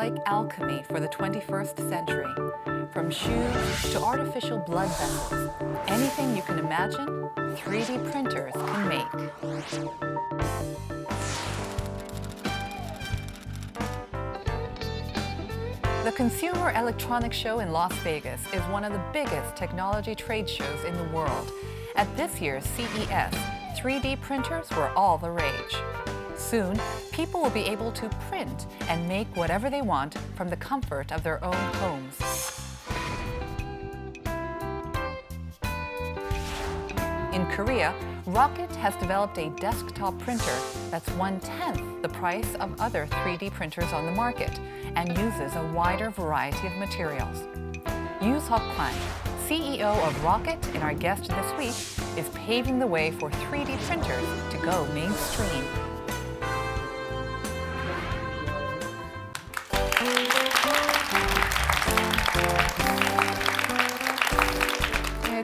like alchemy for the 21st century. From shoes to artificial blood vessels, anything you can imagine, 3D printers can make. The Consumer Electronics Show in Las Vegas is one of the biggest technology trade shows in the world. At this year's CES, 3D printers were all the rage. Soon, people will be able to print and make whatever they want from the comfort of their own homes. In Korea, Rocket has developed a desktop printer that's 1/10 the price of other 3D printers on the market and uses a wider variety of materials. Yoo Seok-kwan, CEO of Rocket and our guest this week, is paving the way for 3D printers to go mainstream.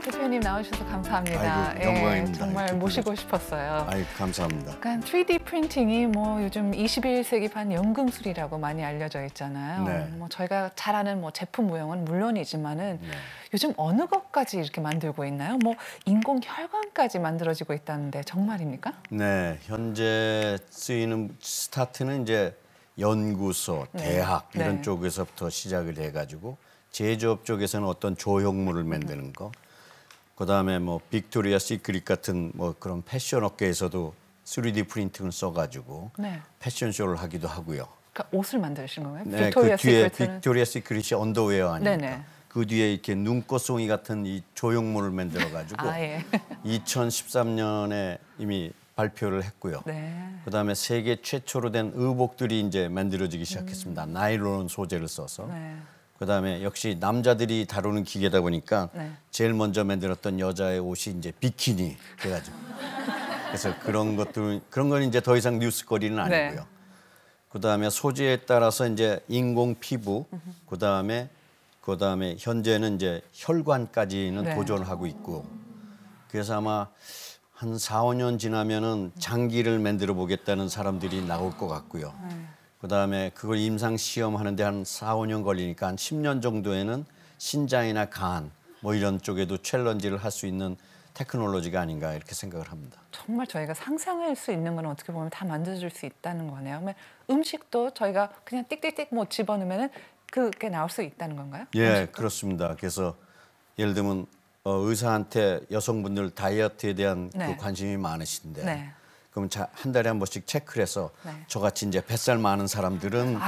대표님 나오셔서 감사합니다. 아이고, 영광입니다. 정말 모시고 싶었어요. 아이, 감사합니다. 그러니까 3D 프린팅이 뭐 요즘 21세기 반 연금술이라고 많이 알려져 있잖아요. 네. 뭐 저희가 잘 아는 뭐 제품 모형은 물론이지만은 요즘 어느 것까지 이렇게 만들고 있나요? 뭐 인공 혈관까지 만들어지고 있다는데 정말입니까? 네, 현재 쓰이는 스타트는 이제 연구소, 대학 이런 쪽에서부터 시작을 해가지고 제조업 쪽에서는 어떤 조형물을 만드는 거. 그다음에 뭐 빅토리아 시크릿 같은 뭐 그런 패션 업계에서도 3D 프린팅을 써가지고 패션쇼를 하기도 하고요. 그러니까 옷을 만드신 거예요? 네, 빅토리아 그 뒤에 시크릿은... 빅토리아 시크릿이 언더웨어 아닙니까? 네네. 그 뒤에 이렇게 눈꽃송이 같은 이 조형물을 만들어가지고 2013년에 이미 발표를 했고요. 그다음에 세계 최초로 된 의복들이 이제 만들어지기 시작했습니다. 나일론 소재를 써서. 그다음에 역시 남자들이 다루는 기계다 보니까 제일 먼저 만들었던 여자의 옷이 이제 비키니 돼가지고 그래서 그런 건 이제 더 이상 뉴스거리는 아니고요. 그다음에 소재에 따라서 이제 인공 피부, 그다음에 현재는 이제 혈관까지는 도전을 하고 있고 그래서 아마 한 4, 5년 지나면은 장기를 만들어 보겠다는 사람들이 나올 것 같고요. 그다음에 그걸 임상 시험하는데 한 4, 5년 걸리니까 한 10년 정도에는 신장이나 간 뭐 이런 쪽에도 챌린지를 할 수 있는 테크놀로지가 아닌가 이렇게 생각을 합니다. 정말 저희가 상상할 수 있는 건 어떻게 보면 다 만들어줄 수 있다는 거네요. 음식도 저희가 그냥 띡띡띡 뭐 집어넣으면은 그게 나올 수 있다는 건가요? 예, 음식도? 그렇습니다. 그래서 예를 들면 의사한테 여성분들 다이어트에 대한 그 관심이 많으신데 그럼 한 달에 한 번씩 체크를 해서 저같이 이제 뱃살 많은 사람들은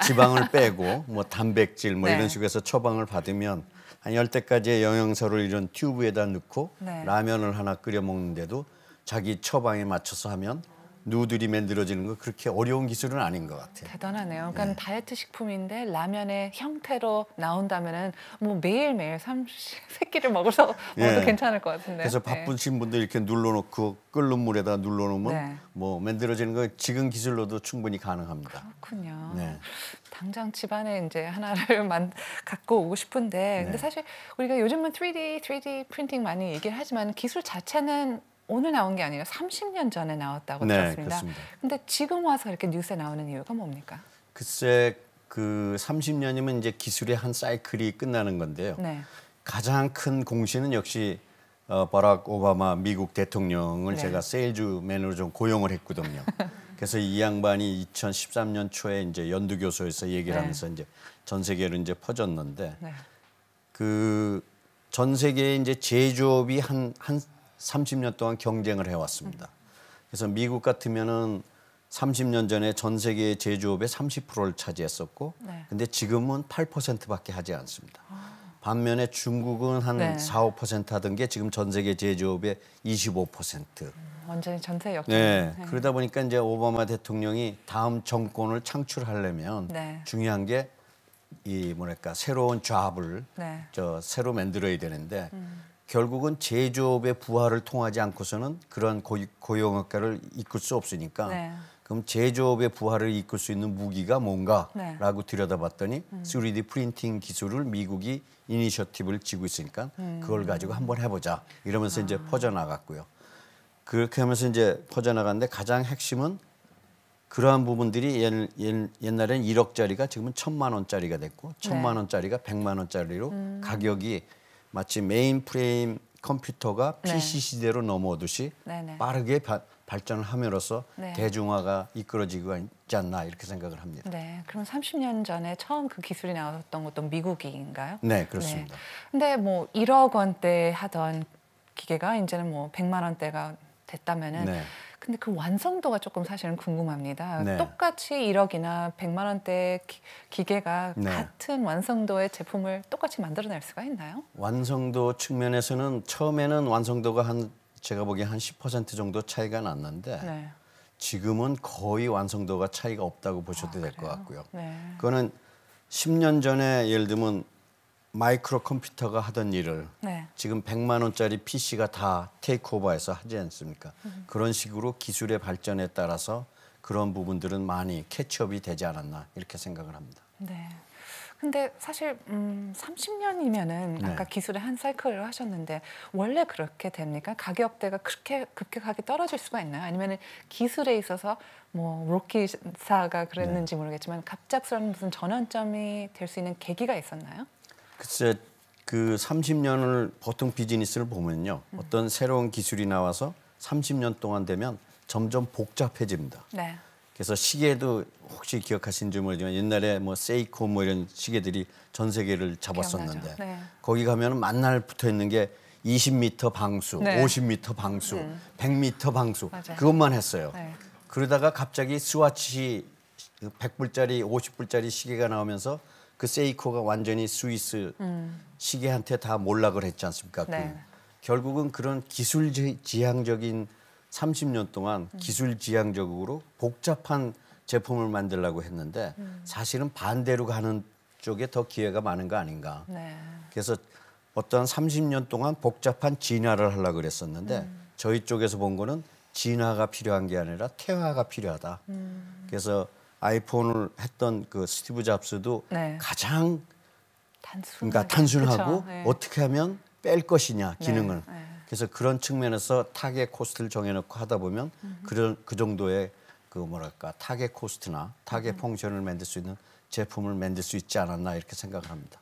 지방을 빼고 뭐 단백질 뭐 이런 식으로 해서 처방을 받으면 한 10대까지의 영양소를 이런 튜브에다 넣고 라면을 하나 끓여 먹는데도 자기 처방에 맞춰서 하면 누들이 만들어지는 거 그렇게 어려운 기술은 아닌 것 같아요. 대단하네요. 그러니까 다이어트 식품인데 라면의 형태로 나온다면은 뭐 매일매일 3끼를 먹어도 괜찮을 것 같은데. 그래서 바쁘신 분들 이렇게 눌러놓고 끓는 물에다 눌러놓으면 뭐 만들어지는 거 지금 기술로도 충분히 가능합니다. 그렇군요. 당장 집안에 이제 하나를 갖고 오고 싶은데 근데 사실 우리가 요즘은 3D 프린팅 많이 얘기를 하지만 기술 자체는 오늘 나온 게 아니라 30년 전에 나왔다고 들었습니다. 그렇습니다. 근데 지금 와서 이렇게 뉴스에 나오는 이유가 뭡니까? 글쎄 그 30년이면 이제 기술의 한 사이클이 끝나는 건데요. 가장 큰 공신은 역시 버락 오바마 미국 대통령을 제가 세일즈맨으로 좀 고용을 했거든요. 그래서 이 양반이 2013년 초에 이제 연두 교수에서 얘기를 하면서 이제 전 세계로 이제 퍼졌는데 그 전 세계에 이제 제조업이 한 30년 동안 경쟁을 해왔습니다. 그래서 미국 같으면은 30년 전에 전 세계 제조업의 30%를 차지했었고, 근데 지금은 8%밖에 하지 않습니다. 반면에 중국은 한 4, 5% 하던 게 지금 전 세계 제조업의 25%. 완전히 전세 역전. 그러다 보니까 이제 오바마 대통령이 다음 정권을 창출하려면 중요한 게 이 뭐랄까 새로운 잡을 새로 만들어야 되는데. 결국은 제조업의 부활을 통하지 않고서는 그런 고용학과를 이끌 수 없으니까 그럼 제조업의 부활을 이끌 수 있는 무기가 뭔가라고 들여다봤더니 3D 프린팅 기술을 미국이 이니셔티브를 쥐고 있으니까 그걸 가지고 한번 해보자 이러면서 이제 퍼져나갔고요. 그렇게 하면서 이제 퍼져나갔는데 가장 핵심은 그러한 부분들이 옛날에는 1억짜리가 지금은 1,000만 원짜리가 됐고 1,000만 원짜리가 100만 원짜리로 가격이 마치 메인 프레임 컴퓨터가 PC 시대로 넘어오듯이 빠르게 발전을 함으로써 대중화가 이끌어지고 있지 않나 이렇게 생각을 합니다. 네, 그럼 30년 전에 처음 그 기술이 나왔던 것도 미국인가요? 네, 그렇습니다. 근데 뭐 1억 원대 하던 기계가 이제는 뭐 100만 원대가 됐다면은 근데 그 완성도가 조금 사실은 궁금합니다. 똑같이 1억이나 100만 원대 기계가 같은 완성도의 제품을 똑같이 만들어낼 수가 있나요? 완성도 측면에서는 처음에는 완성도가 제가 보기에 한 10% 정도 차이가 났는데 지금은 거의 완성도가 차이가 없다고 보셔도 될 것 같고요. 그거는 10년 전에 예를 들면 마이크로 컴퓨터가 하던 일을 지금 100만 원짜리 PC가 다 테이크오버해서 하지 않습니까? 그런 식으로 기술의 발전에 따라서 그런 부분들은 많이 캐치업이 되지 않았나 이렇게 생각을 합니다. 네. 근데 사실 30년이면은 아까 기술의 한 사이클을 하셨는데 원래 그렇게 됩니까? 가격대가 그렇게 급격하게 떨어질 수가 있나요? 아니면 기술에 있어서 뭐 로키사가 그랬는지 모르겠지만 갑작스러운 무슨 전환점이 될 수 있는 계기가 있었나요? 글쎄 그 30년을 보통 비즈니스를 보면요. 어떤 새로운 기술이 나와서 30년 동안 되면 점점 복잡해집니다. 그래서 시계도 혹시 기억하시는지 모르지만 옛날에 뭐 세이코 뭐 이런 시계들이 전 세계를 잡았었는데 거기 가면은 만날 붙어 있는 게 20m 방수, 50m 방수, 100m 방수 그것만 했어요. 그러다가 갑자기 스와치 100불짜리, 50불짜리 시계가 나오면서 그 세이코가 완전히 스위스 시계한테 다 몰락을 했지 않습니까? 결국은 그런 기술 지향적인 30년 동안 기술 지향적으로 복잡한 제품을 만들려고 했는데 사실은 반대로 가는 쪽에 더 기회가 많은 거 아닌가. 그래서 어떠한 30년 동안 복잡한 진화를 하려고 그랬었는데 저희 쪽에서 본 거는 진화가 필요한 게 아니라 퇴화가 필요하다. 그래서 아이폰을 했던 그 스티브 잡스도 가장 그러니까 단순하고 어떻게 하면 뺄 것이냐 기능을. 그래서 그런 측면에서 타겟 코스트를 정해놓고 하다 보면 그 정도의 그 뭐랄까 타겟 코스트나 타겟 펑션을 만들 수 있는 제품을 만들 수 있지 않았나 이렇게 생각을 합니다.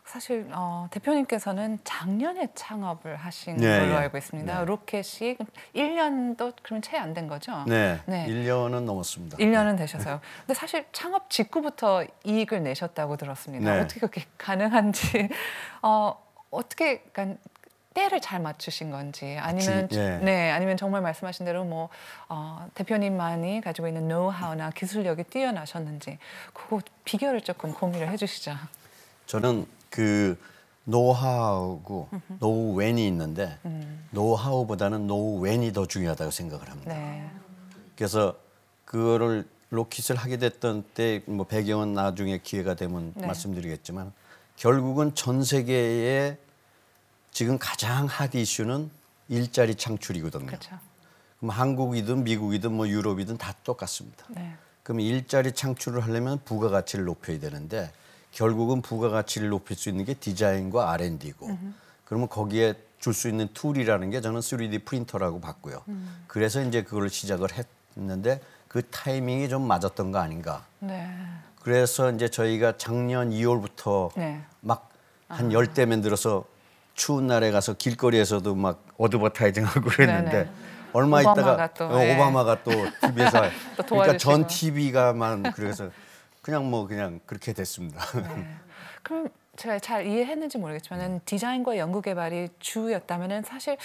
사실 대표님께서는 작년에 창업을 하신 걸로 알고 있습니다. 로켓이 1년도 그러면 채 안 된 거죠? 네, 1년은 넘었습니다. 1년은 되셔서요. 근데 사실 창업 직후부터 이익을 내셨다고 들었습니다. 어떻게 그렇게 가능한지 어떻게 그러니까 때를 잘 맞추신 건지 아니면 아니면 정말 말씀하신 대로 뭐 대표님만이 가지고 있는 노하우나 기술력이 뛰어나셨는지 그거 비결을 조금 공유를 해주시죠. 저는 그 노하우고 노우웬이 있는데 노하우보다는 노우웬이 더 중요하다고 생각을 합니다. 그래서 그거를 로켓을 하게 됐던 때 뭐 배경은 나중에 기회가 되면 말씀드리겠지만 결국은 전 세계의 지금 가장 핫 이슈는 일자리 창출이거든요. 그럼 한국이든 미국이든 뭐 유럽이든 다 똑같습니다. 그럼 일자리 창출을 하려면 부가가치를 높여야 되는데 결국은 부가가치를 높일 수 있는 게 디자인과 R&D고 그러면 거기에 줄 수 있는 툴이라는 게 저는 3D 프린터라고 봤고요. 그래서 이제 그걸 시작을 했는데 그 타이밍이 좀 맞았던 거 아닌가. 그래서 이제 저희가 작년 2월부터 막 한 10대 만들어서 추운 날에 가서 길거리에서도 막 어드버타이징하고 그랬는데 얼마 있다가 오바마가 또 TV에서 또 그러니까 전 TV가만 그래서 그냥 그렇게 됐습니다. 그럼 제가 잘 이해했는지 모르겠지만 디자인과 연구 개발이 주였다면 사실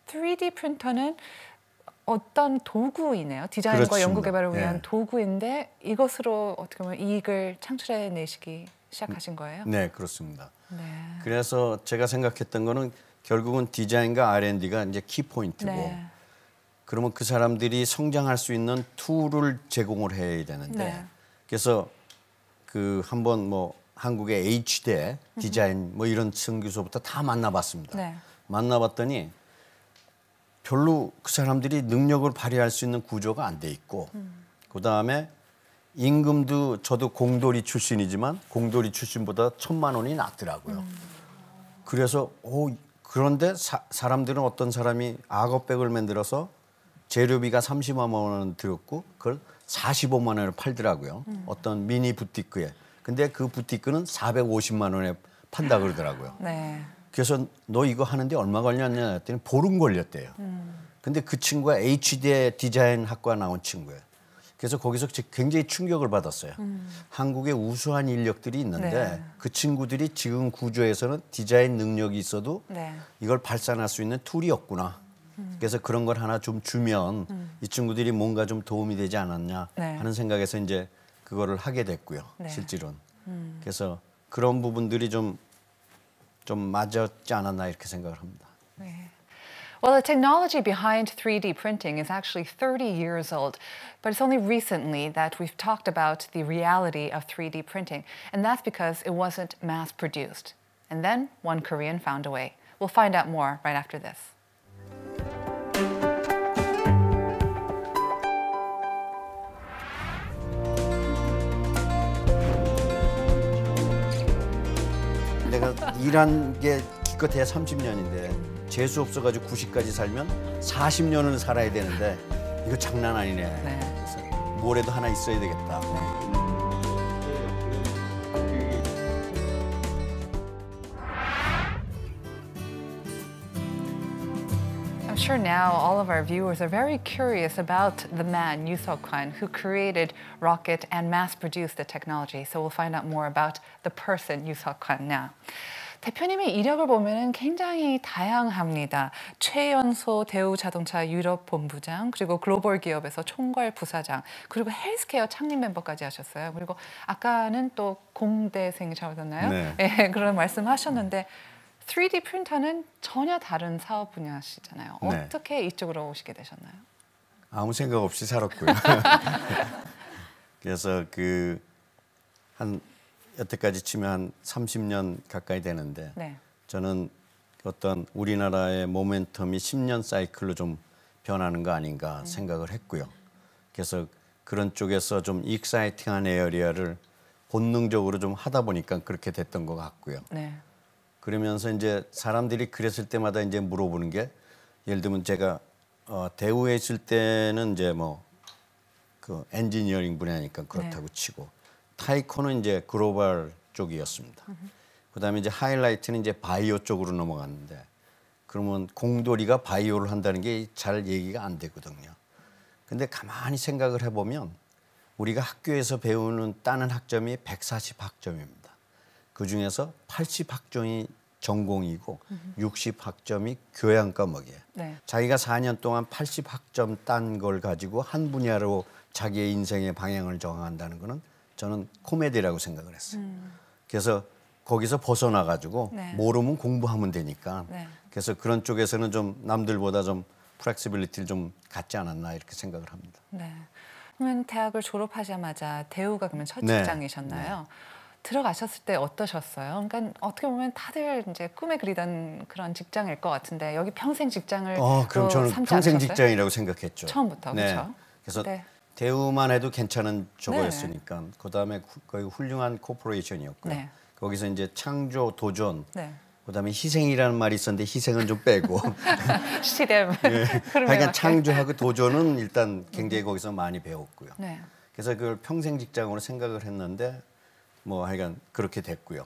3D 프린터는 어떤 도구이네요. 디자인과 그렇습니다. 연구 개발을 위한 도구인데 이것으로 어떻게 보면 이익을 창출해내시기 시작하신 거예요? 네, 그렇습니다. 그래서 제가 생각했던 거는 결국은 디자인과 R&D가 이제 키포인트고 그러면 그 사람들이 성장할 수 있는 툴을 제공을 해야 되는데 그래서 그 한번 뭐 한국의 H대 디자인 뭐 이런 선교소부터 다 만나봤습니다. 만나봤더니 별로 그 사람들이 능력을 발휘할 수 있는 구조가 안 돼 있고 그다음에 임금도 저도 공돌이 출신이지만 공돌이 출신보다 1,000만 원이 낮더라고요. 그래서 그런데 사람들은 어떤 사람이 악어백을 만들어서 재료비가 30만 원 들었고 그걸 45만 원에 팔더라고요. 어떤 미니 부티크에. 근데 그 부티크는 450만 원에 판다 그러더라고요. 네. 그래서 너 이거 하는데 얼마 걸렸냐 했더니 보름 걸렸대요. 근데 그 친구가 HD 디자인 학과 나온 친구예요. 그래서 거기서 굉장히 충격을 받았어요. 한국에 우수한 인력들이 있는데 네. 그 친구들이 지금 구조에서는 디자인 능력이 있어도 네. 이걸 발산할 수 있는 툴이 없구나. 그래서 그런 걸 하나 좀 주면 이 친구들이 뭔가 좀 도움이 되지 않았냐 네. 하는 생각에서 이제 그거를 하게 됐고요. 네. 실제로는. 그래서 그런 부분들이 좀 맞았지 않았나 이렇게 생각을 합니다. 네. Well, the technology behind 3D printing is actually 30 years old, but it's only recently that we've talked about the reality of 3D printing, and that's because it wasn't mass-produced. And then one Korean found a way. We'll find out more right after this. 내가 일한 게 기껏해야 30년인데 재수 없어가지고 90까지 살면 40년을 살아야 되는데 이거 장난 아니네. 네. 그래서 뭐라도 하나 있어야 되겠다. I'm sure now all of our viewers are very curious about the man, Yoo Seok-hwan, who created rocket and mass-produced the technology. So we'll find out more about the person, Yoo Seok-hwan, now. 대표님의 이력을 보면 굉장히 다양합니다. 최연소 대우자동차 유럽 본부장, 그리고 글로벌 기업에서 총괄 부사장, 그리고 헬스케어 창립 멤버까지 하셨어요. 그리고 아까는 또 공대생이셨나요? 네. 네, 그런 말씀하셨는데 3D 프린터는 전혀 다른 사업 분야시잖아요. 네. 어떻게 이쪽으로 오시게 되셨나요? 아무 생각 없이 살았고요. 그래서 여태까지 치면 한 30년 가까이 되는데 네. 저는 어떤 우리나라의 모멘텀이 10년 사이클로 좀 변하는 거 아닌가 생각을 했고요. 그래서 그런 쪽에서 좀 익사이팅한 에어리어를 본능적으로 좀 하다 보니까 그렇게 됐던 것 같고요. 네. 그러면서 이제 사람들이 그랬을 때마다 이제 물어보는 게 예를 들면 제가 대우에 있을 때는 이제 뭐 그 엔지니어링 분야니까 그렇다고 치고 타이코는 이제 글로벌 쪽이었습니다. 그다음에 이제 하이라이트는 이제 바이오 쪽으로 넘어갔는데 그러면 공돌이가 바이오를 한다는 게 잘 얘기가 안 되거든요. 근데 가만히 생각을 해보면 우리가 학교에서 배우는 따는 학점이 140학점입니다. 그중에서 80학점이 전공이고 60학점이 교양 과목이에요. 네. 자기가 4년 동안 80학점 딴 걸 가지고 한 분야로 자기의 인생의 방향을 정한다는 거는 저는 코미디라고 생각을 했어요. 그래서 거기서 벗어나가지고 네. 모르면 공부하면 되니까 네. 그래서 그런 쪽에서는 좀 남들보다 좀 플렉시빌리티를 좀 갖지 않았나 이렇게 생각을 합니다. 네. 그러면 대학을 졸업하자마자 대우가 그러면 첫 네. 직장이셨나요? 네. 들어가셨을 때 어떠셨어요? 그러니까 어떻게 보면 다들 이제 꿈에 그리던 그런 직장일 것 같은데 여기 평생 직장을 그럼 저는 삼지 평생 않으셨어요? 직장이라고 생각했죠. 처음부터 네. 그렇죠? 그래서 네. 대우만 해도 괜찮은 저거였으니까 그다음에 거의 훌륭한 코퍼레이션이었고요. 네. 거기서 이제 창조, 도전, 네. 그다음에 희생이라는 말이 있었는데 희생은 좀 빼고 시대 네. 흐름에 하여간 맞게. 창조하고 도전은 일단 굉장히 거기서 많이 배웠고요. 네. 그래서 그걸 평생 직장으로 생각을 했는데 뭐 하여간 그렇게 됐고요.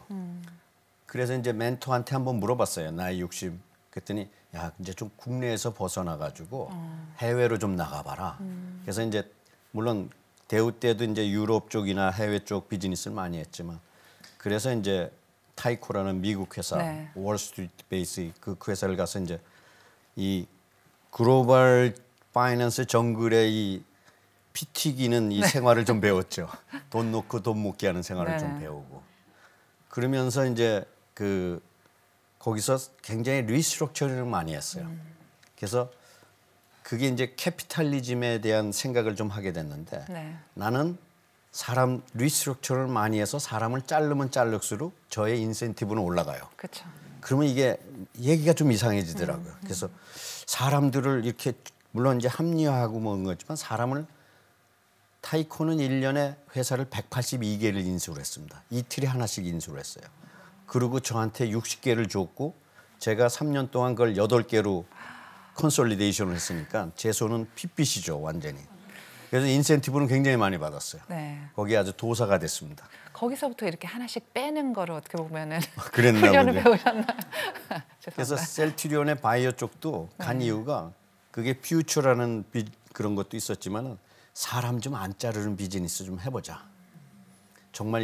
그래서 이제 멘토한테 한번 물어봤어요. 나이 60. 그랬더니 야 이제 좀 국내에서 벗어나가지고 해외로 좀 나가봐라. 그래서 이제 물론 대우 때도 이제 유럽 쪽이나 해외 쪽 비즈니스를 많이 했지만 그래서 이제 타이코라는 미국 회사 네. 월스트리트 베이스 그 회사를 가서 이제 이 글로벌 파이낸스 정글의 이 피 튀기는 이 생활을 좀 배웠죠. 돈 놓고 돈 먹게 하는 생활을 네. 좀 배우고 그러면서 이제 거기서 굉장히 리스트럭처를 많이 했어요. 그래서 그게 이제 캐피탈리즘에 대한 생각을 좀 하게 됐는데 네. 나는 사람 리스트럭처를 많이 해서 사람을 자르면 자를수록 저의 인센티브는 올라가요. 그렇죠. 그러면 이게 얘기가 좀 이상해지더라고요. 그래서 사람들을 이렇게 물론 이제 합리화하고 뭐 그런 거지만 사람을 타이코는 1년에 회사를 182개를 인수를 했습니다. 이틀에 하나씩 인수를 했어요. 그리고 저한테 60개를 줬고 제가 3년 동안 그걸 8개로 컨솔리데이션을 했으니까 제 손은 핏빛이죠, 완전히. 그래서 인센티브는 굉장히 많이 받았어요. 네. 거기 아주 도사가 됐습니다. 거기서부터 이렇게 하나씩 빼는 거를 어떻게 보면은 그랬나 훈련을 보죠. 배우셨나요? 그래서 셀트리온의 바이오 쪽도 간 이유가 그게 퓨처라는 그런 것도 있었지만은 사람 좀 안 자르는 비즈니스 좀 해보자. 정말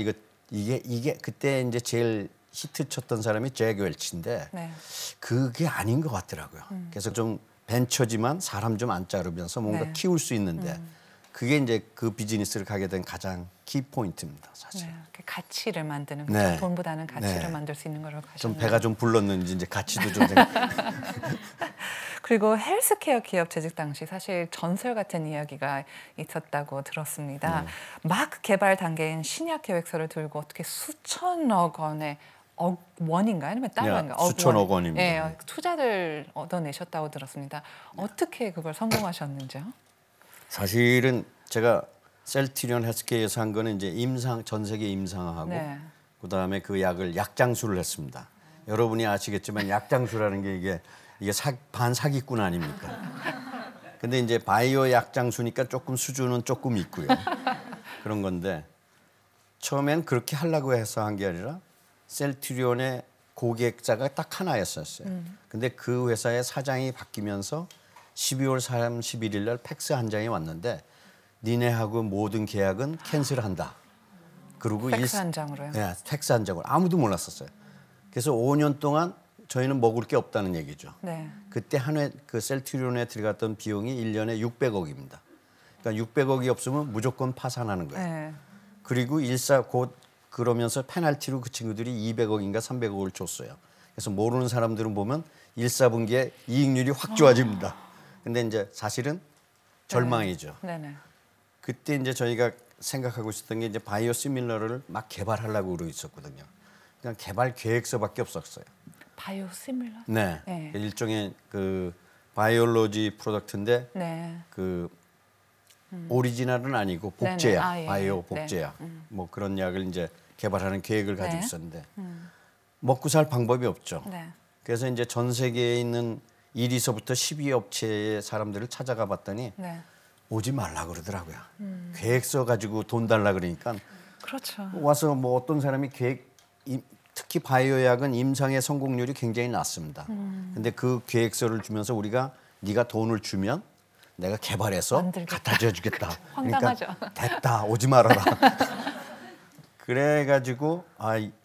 이게 그때 이제 제일 히트 쳤던 사람이 잭 웰치인데 네. 그게 아닌 것 같더라고요. 그래서 좀 벤처지만 사람 좀 안 자르면서 뭔가 네. 키울 수 있는데 그게 이제 그 비즈니스를 가게 된 가장 키 포인트입니다, 사실. 네, 가치를 만드는 거죠. 네. 돈보다는 가치를 네. 만들 수 있는 거로 가셨네요. 좀 배가 좀 불렀는지 이제 가치도 좀 생각. 그리고 헬스케어 기업 재직 당시 사실 전설 같은 이야기가 있었다고 들었습니다. 막 개발 단계인 신약 계획서를 들고 어떻게 수천억 원의 원인가요? 아니면 다른 건가요? 수천억 원입니다. 네, 투자를 얻어내셨다고 들었습니다. 어떻게 그걸 성공하셨는지요? 사실은 제가 셀트리온 헬스케어에서 한 거는 이제 전 세계 임상하고 네. 그다음에 그 약을 약장수를 했습니다. 여러분이 아시겠지만 약장수라는 게 이게 반사기꾼 아닙니까? 근데 이제 바이오 약장수니까 조금 수준은 조금 있고요. 그런 건데 처음엔 그렇게 하려고 해서 한 게 아니라 셀트리온의 고객자가 딱 하나였었어요. 근데 그 회사의 사장이 바뀌면서 12월 31일 날 팩스 한 장이 왔는데 니네하고 모든 계약은 캔슬한다. 그리고 팩스 한 장으로요? 네, 팩스 한 장으로. 아무도 몰랐었어요. 그래서 5년 동안 저희는 먹을 게 없다는 얘기죠. 네. 그때 그 셀트리온에 들어갔던 비용이 1년에 600억입니다. 그러니까 600억이 없으면 무조건 파산하는 거예요. 네. 그리고 곧 그러면서 페널티로 그 친구들이 200억인가 300억을 줬어요. 그래서 모르는 사람들은 보면 1, 4분기에 이익률이 확 좋아집니다. 근데 이제 사실은 절망이죠. 네네. 그때 이제 저희가 생각하고 있었던 게 이제 바이오 시밀러를 막 개발하려고 그러고 있었거든요. 그냥 개발 계획서밖에 없었어요. 바이오 시밀러? 네. 네. 일종의 그 바이올로지 프로덕트인데 네. 그 오리지널은 아니고 복제약, 아, 예. 바이오 복제약, 네. 뭐 그런 약을 이제 개발하는 계획을 가지고 네. 있었는데 먹고 살 방법이 없죠. 네. 그래서 이제 전 세계에 있는 1위서부터 10위 업체의 사람들을 찾아가 봤더니 네. 오지 말라 그러더라고요. 계획서 가지고 돈 달라 그러니까 그렇죠. 와서 뭐 어떤 사람이 특히 바이오약은 임상의 성공률이 굉장히 낮습니다. 근데 그 계획서를 주면서 우리가 네가 돈을 주면 내가 개발해서 만들겠다. 갖다 줘주겠다. 황당하죠. 그러니까 됐다 오지 말아라. 그래가지고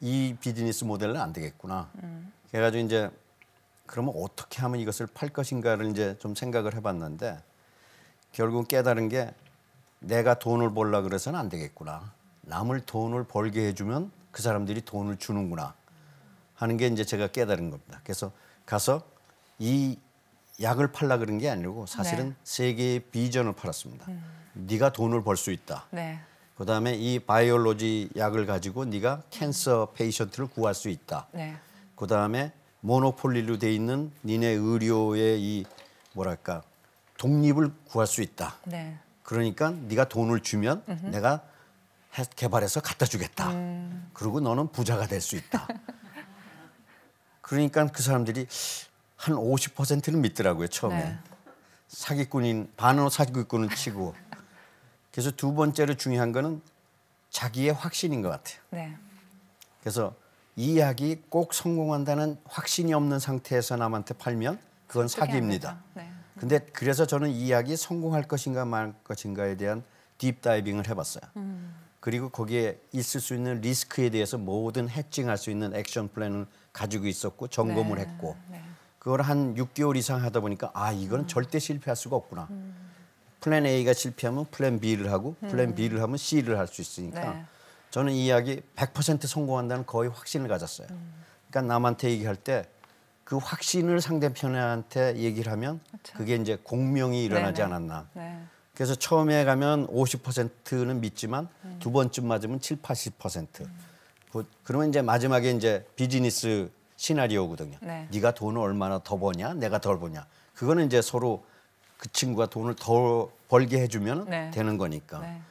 이 비즈니스 모델은 안 되겠구나. 그래가지고 이제 그러면 어떻게 하면 이것을 팔 것인가를 이제 좀 생각을 해봤는데 결국 깨달은 게 내가 돈을 벌라 그래서는 안 되겠구나. 남을 돈을 벌게 해주면 그 사람들이 돈을 주는구나 하는 게 이제 제가 깨달은 겁니다. 그래서 가서 이 약을 팔라 그런 게 아니고 사실은 네. 세계의 비전을 팔았습니다. 네가 돈을 벌 수 있다. 네. 그다음에 이 바이올로지 약을 가지고 네가 캔서 페이션트를 구할 수 있다. 네. 그다음에 모노폴리로 돼 있는 니네 의료의 이 뭐랄까 독립을 구할 수 있다. 네. 그러니까 네가 돈을 주면 내가 개발해서 갖다 주겠다. 그리고 너는 부자가 될 수 있다. 그러니까 그 사람들이 한 50%는 믿더라고요, 처음에. 네. 사기꾼인 반은 사기꾼을 치고. 그래서 두 번째로 중요한 거는 자기의 확신인 것 같아요. 네. 그래서 이 약이 꼭 성공한다는 확신이 없는 상태에서 남한테 팔면 그건 사기입니다. 네. 근데 그래서 저는 이 약이 성공할 것인가 말 것인가에 대한 딥다이빙을 해봤어요. 그리고 거기에 있을 수 있는 리스크에 대해서 모든 해칭할 수 있는 액션 플랜을 가지고 있었고 점검을 네. 했고 네. 그걸 한 6개월 이상 하다 보니까 이거는 절대 실패할 수가 없구나. 플랜 A가 실패하면 플랜 B를 하고 플랜 B를 하면 C를 할 수 있으니까 네. 저는 이 약이 100% 성공한다는 거의 확신을 가졌어요. 그러니까 남한테 얘기할 때 그 확신을 상대편한테 얘기를 하면 그렇죠. 그게 이제 공명이 일어나지 네네. 않았나. 네. 그래서 처음에 가면 50%는 믿지만 두 번쯤 맞으면 7, 80%. 그러면 이제 마지막에 이제 비즈니스 시나리오거든요. 네. 네가 돈을 얼마나 더 버냐, 내가 덜 버냐. 그거는 이제 서로 그 친구가 돈을 더 벌게 해주면 네. 되는 거니까. 네.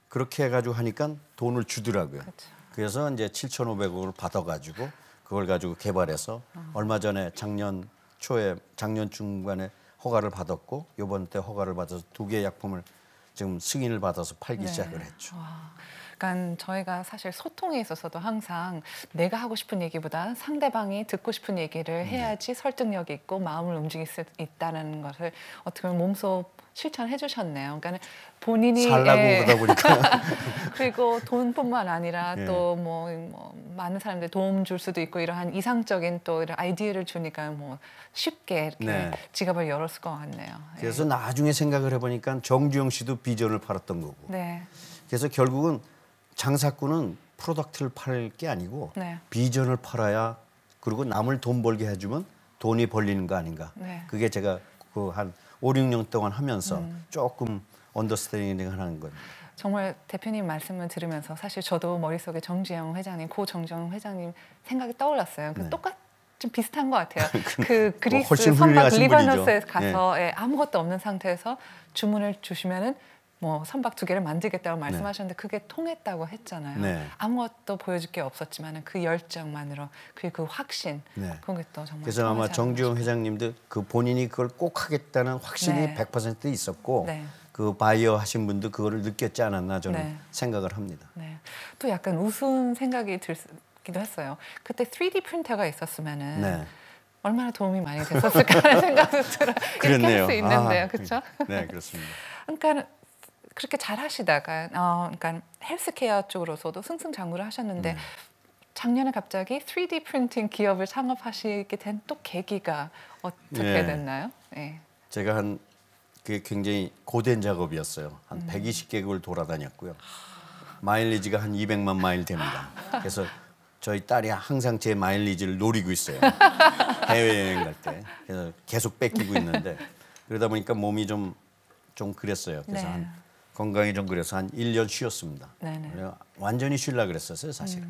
그렇게 해가지고 하니까 돈을 주더라고요. 그렇죠. 그래서 이제 7,500억을 받아가지고 그걸 가지고 개발해서 얼마 전에 작년 중간에 허가를 받았고 이번 때 허가를 받아서 2개의 약품을 지금 승인을 받아서 팔기 네. 시작을 했죠. 와. 그러니까 저희가 사실 소통에 있어서도 항상 내가 하고 싶은 얘기보다 상대방이 듣고 싶은 얘기를 해야지 설득력이 있고 마음을 움직일 수 있다는 것을 어떻게 보면 몸소 실천해 주셨네요. 그러니까 본인이 살라고 그러다 보니까 그리고 돈뿐만 아니라 예. 또 뭐 많은 사람들 도움 줄 수도 있고 이러한 이상적인 또 이런 아이디어를 주니까 뭐 쉽게 이렇게 네. 지갑을 열었을 것 같네요. 그래서 나중에 생각을 해보니까 정주영 씨도 비전을 팔았던 거고. 네. 그래서 결국은 장사꾼은 프로덕트를 팔 게 아니고 네. 비전을 팔아야 그리고 남을 돈 벌게 해주면 돈이 벌리는 거 아닌가. 네. 그게 제가 그 한 5, 6년 동안 하면서 조금 언더스탠딩 하는 거예요. 정말 대표님 말씀을 들으면서 사실 저도 머릿속에 정주영 회장님, 고 정주영 회장님 생각이 떠올랐어요. 네. 좀 비슷한 것 같아요. 그 그리스 훨씬 선박 훌륭하신 리바노스에 분이죠. 가서 아무것도 없는 상태에서 주문을 주시면은 뭐 선박 2개를 만들겠다고 말씀하셨는데 그게 통했다고 했잖아요. 네. 아무것도 보여줄 게 없었지만은 그 열정만으로 그리고 그 확신 네. 그게 또 정말 그래서 아마 정주영 회장님도 그 본인이 그걸 꼭 하겠다는 확신이 네. 100% 있었고 네. 그 바이어 하신 분도 그거를 느꼈지 않았나 저는 네. 생각을 합니다. 네. 또 약간 우스운 생각이 들기도 했어요. 그때 3D 프린터가 있었으면은 네. 얼마나 도움이 많이 됐었을까라는 생각도 들어요. 이렇게 할 수 있는데요, 그렇죠? 네, 그렇습니다. 그러니까 그렇게 잘 하시다가 그러니까 헬스케어 쪽으로서도 승승장구를 하셨는데 작년에 갑자기 3D 프린팅 기업을 창업하시게 된 또 계기가 어떻게 네. 됐나요? 네. 제가 그게 굉장히 고된 작업이었어요. 한 120개국을 돌아다녔고요. 마일리지가 한 200만 마일 됩니다. 그래서 저희 딸이 항상 제 마일리지를 노리고 있어요. 해외여행 갈 때. 그래서 계속 뺏기고 있는데 그러다 보니까 몸이 좀 그랬어요. 그래서 네. 건강이 좀 그래서 한 1년 쉬었습니다. 네네. 완전히 쉬려고 그랬었어요, 사실.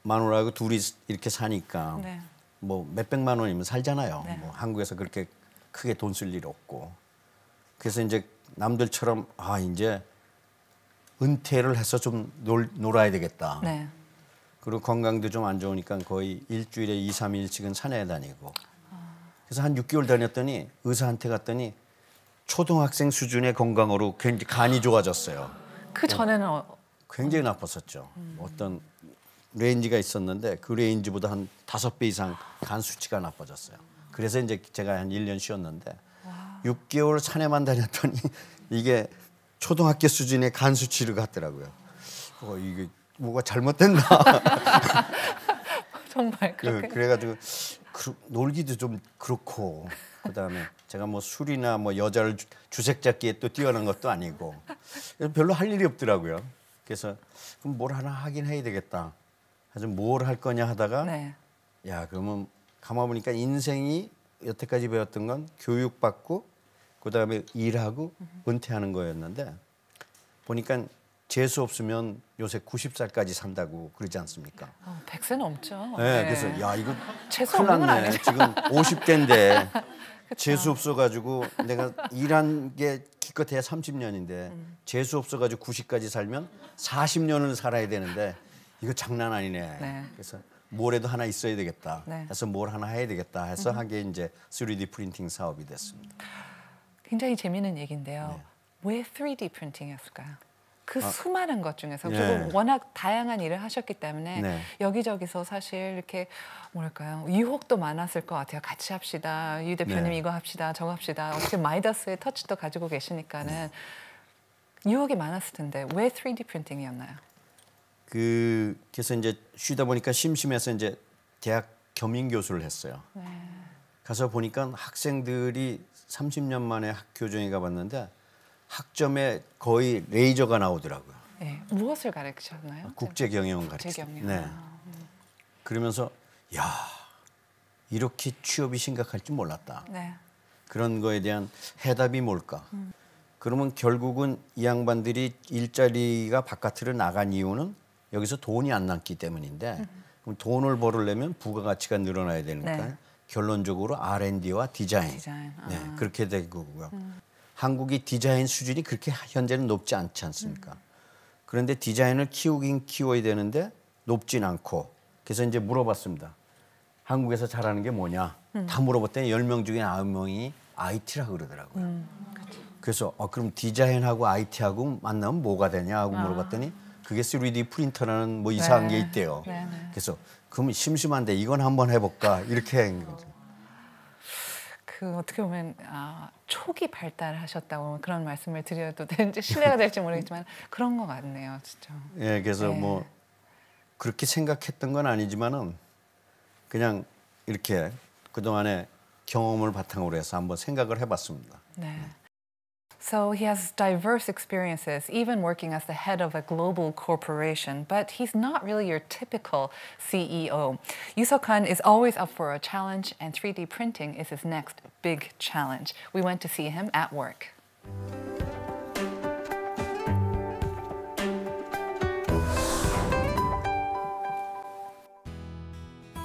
마누라하고 둘이 이렇게 사니까 네. 뭐 몇백만 원이면 살잖아요. 네. 뭐 한국에서 그렇게 크게 돈 쓸 일 없고. 그래서 이제 남들처럼 이제 은퇴를 해서 좀 놀아야 되겠다. 네. 그리고 건강도 좀 안 좋으니까 거의 일주일에 2, 3일씩은 산에 다니고. 그래서 한 6개월 다녔더니 의사한테 갔더니 초등학생 수준의 건강으로 굉장히 간이 좋아졌어요. 그 전에는 굉장히 나빴었죠. 어떤 레인지가 있었는데 그 레인지보다 한 5배 이상 간 수치가 나빠졌어요. 그래서 이제 제가 한 1년 쉬었는데 6개월 산에만 다녔더니 이게 초등학교 수준의 간 수치를 갔더라고요. 이게 뭐가 잘못됐나? 정말 그렇게. 그래가지고 놀기도 좀 그렇고 그다음에 제가 뭐 술이나 뭐 여자를 주색잡기에 또 뛰어난 것도 아니고 별로 할 일이 없더라고요. 그래서 그럼 뭘 하나 하긴 해야 되겠다. 그래서 뭘 할 거냐 하다가 네. 야 그러면 가만 보니까 인생이 여태까지 배웠던 건 교육받고 그다음에 일하고 은퇴하는 거였는데 보니까 재수 없으면 요새 90살까지 산다고 그러지 않습니까? 100세 넘죠. 네, 그래서 야 이거 재수 큰일 없는 건 났네. 아니죠. 지금 50대인데 재수 없어가지고 내가 일한 게 기껏해야 30년인데 재수 없어가지고 90까지 살면 40년을 살아야 되는데 이거 장난 아니네. 네. 그래서 뭐라도 하나 있어야 되겠다. 네. 해서 뭘 하나 해야 되겠다 해서 하게 이제 3D 프린팅 사업이 됐습니다. 굉장히 재미있는 얘기인데요. 네. 왜 3D 프린팅이었을까요? 그 수많은 것 중에서 네. 그리고 워낙 다양한 일을 하셨기 때문에 네. 여기저기서 사실 이렇게 뭐랄까요 유혹도 많았을 것 같아요. 같이 합시다. 유 대표님 네. 이거 합시다. 저거 합시다. 어떻게 마이더스의 터치도 가지고 계시니까는 유혹이 많았을 텐데 왜 3D 프린팅이었나요? 그래서 이제 쉬다 보니까 심심해서 이제 대학 겸임 교수를 했어요. 네. 가서 보니까 학생들이 30년 만에 학교정에 가봤는데 학점에 거의 레이저가 나오더라고요. 네. 무엇을 가르치셨나요? 국제 경영을 가르치죠. 국제경영. 네. 그러면서 야 이렇게 취업이 심각할 줄 몰랐다. 네. 그런 거에 대한 해답이 뭘까? 그러면 결국은 이 양반들이 일자리가 바깥으로 나간 이유는 여기서 돈이 안 남기 때문인데 그럼 돈을 벌으려면 부가가치가 늘어나야 되니까 네. 결론적으로 R&D와 디자인. 네, 그렇게 된 거고요. 한국이 디자인 수준이 그렇게 현재는 높지 않지 않습니까? 그런데 디자인을 키우긴 키워야 되는데 높진 않고 그래서 이제 물어봤습니다. 한국에서 잘하는 게 뭐냐? 다 물어봤더니 10명 중에 9명이 IT라고 그러더라고요. 그래서 그럼 디자인하고 IT하고 만나면 뭐가 되냐 하고 물어봤더니 그게 3D 프린터라는 뭐 이상한 게 있대요. 그래서 그럼 심심한데 이건 한번 해볼까 이렇게 한 거죠. 그 어떻게 보면 초기 발달하셨다고 그런 말씀을 드려도 되는지 신뢰가 될지 모르겠지만 그런 것 같네요, 진짜. 예, 그래서 뭐 그렇게 생각했던 건 아니지만은 그냥 이렇게 그 동안에 경험을 바탕으로 해서 한번 생각을 해봤습니다. 네. So he has diverse experiences, even working as the head of a global corporation, but he's not really your typical CEO. Yuseok Han is always up for a challenge, and 3D printing is his next big challenge. We went to see him at work.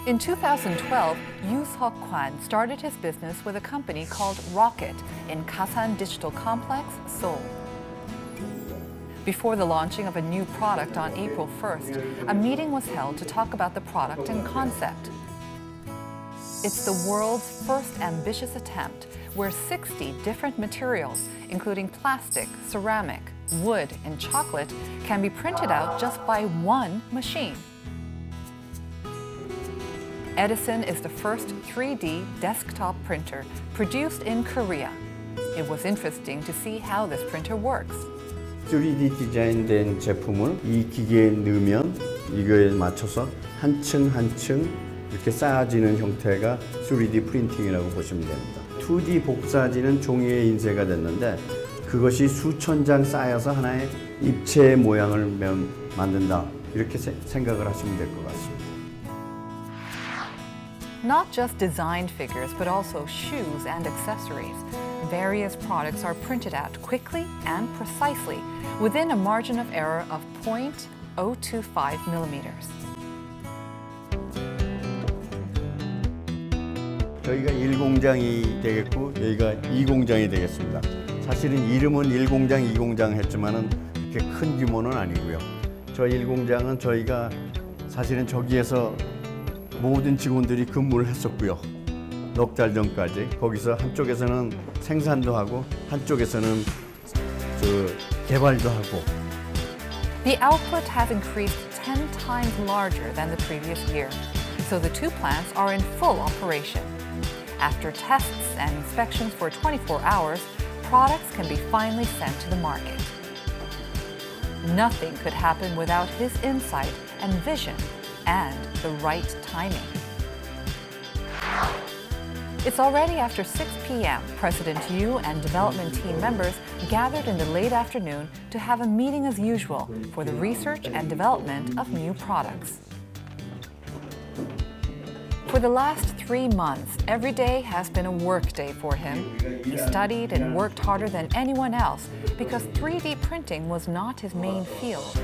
In 2012, Yuseok Kwan started his business with a company called Rocket in Kasan Digital Complex, Seoul. Before the launching of a new product on April 1st, a meeting was held to talk about the product and concept. It's the world's first ambitious attempt where 60 different materials, including plastic, ceramic, wood, and chocolate, can be printed out just by one machine. Edison is the first 3D desktop printer produced in Korea. It was interesting to see how this printer works. 3D 디자인된 제품을 이 기계에 넣으면 이거에 맞춰서 한 층 한 층 이렇게 쌓아지는 형태가 3D 프린팅이라고 보시면 됩니다. 2D 복사지는 종이에 인쇄가 됐는데 그것이 수천 장 쌓여서 하나의 입체의 모양을 만든다. 이렇게 생각을 하시면 될 것 같습니다. Not just designed figures, but also shoes and accessories. Various products are printed out quickly and precisely within a margin of error of 0.025 millimeters. 저희가 1공장이 되겠고 여기가 2공장이 되겠습니다. 사실은 이름은 1공장, 2공장 했지만은 그렇게 큰 규모는 아니고요. 저 1공장은 저희가 사실은 저기에서 모든 직원들이 근무를 했었고요. 넉 달 전까지 거기서 한쪽에서는 생산도 하고 한쪽에서는 개발도 하고. The output has increased 10 times larger than the previous year, so the two plants are in full operation. After tests and inspections for 24 hours, products can be finally sent to the market. Nothing could happen without his insight and vision and the right timing. It's already after 6 p.m. President Yu and development team members gathered in the late afternoon to have a meeting as usual for the research and development of new products. For the last 3 months, every day has been a work day for him. He studied and worked harder than anyone else because 3D printing was not his main field.